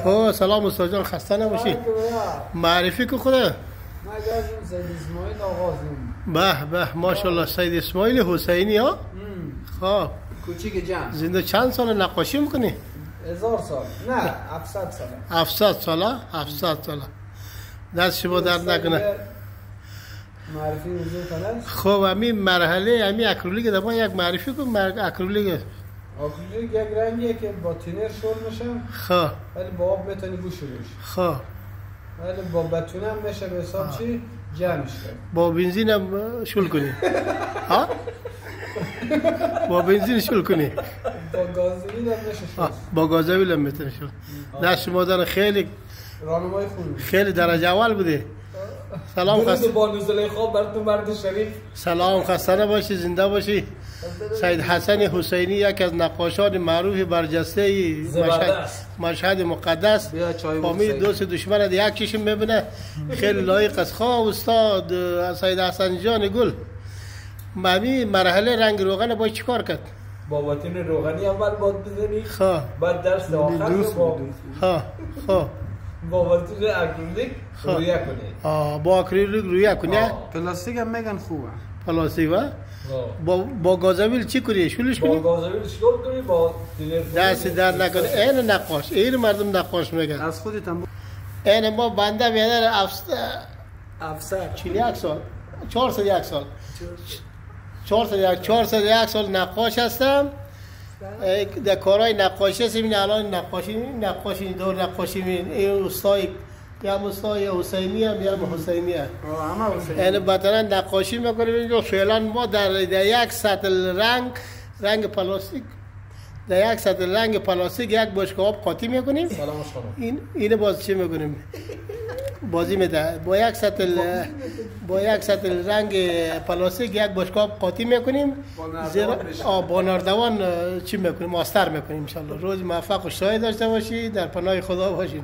خب سلام استاد جان، خسته نباشی. معرفی که خدا. مجازم سید اسماعیل آغازم. به ماشاءالله سید اسماعیل حسینی ها. خب کوچیک جمع. زنده چند سال نقاشی میکنی؟ 1000 سال. نه 700 سال. 700 سال. دست شما درد نکنه. معرفی موضوع کنه. خب همین مرحله همین اکریلیک دما یک معرفی کن. اکریلیک یک رنگیه که با تینر شل میشه. خب ولی با آب میتونی بشوریش. خب ولی با بتونه هم میشه به حساب چی جمعش کنی. با بنزین هم شل کنی. ها با بنزین شل کنی. با گازوئیل هم میشه شل. با گازوئیل هم میتونه شل. دست شما در خیلی راهنمای خوبی. خیلی درجه اول بوده. سلام خسته با نزله خواب براتون مرد شریف. سلام خسته نباشی، زنده باشی. سید حسن حسینی یک از نقاشان معروف برجسته مشهد مقدس. با می دوست دشمن یک چشم میبینه. خیلی لایق است. خواه استاد سید حسن جان گل، مامی مرحله رنگ روغن باید چیکار کرد؟ با واتین روغنی اول باید بزنی. خواه بعد درس آخر رو خواه با واتین اکریلیک رویه کنی. با اکریلیک رویه کنی. پلاستیک هم میگن خوبه. پلاستیک با گازوئیل چی کنی؟ شلش کنی؟ با گازوئیل شل کنی. با دست در نکنه. این نقاش، این مردم نقاش میگن. از خودت هم این ما بنده بیادر افسر 41 سال 401 سال 401 سال نقاش هستم. در کارهای نقاشی هستم. این الان نقاشی دور نقاشی این استای یا استای حسینی هم یا حسینی هم یعنی بطران نقاشی میکنیم. اینجا فعلا ما در یک سطل رنگ پلاستیک در یک سطل رنگ پلاستیک یک بشکه آب قاطی میکنیم. اینو باز چی میکنیم؟ بازی میده با یک سطل رنگ پلاستیک یک بشکه آب قاطی میکنیم. با نردبان چی میکنیم؟ ماستر میکنیم. ان شاء الله روز موفق و شاد داشته باشی. در پناه خدا باشین.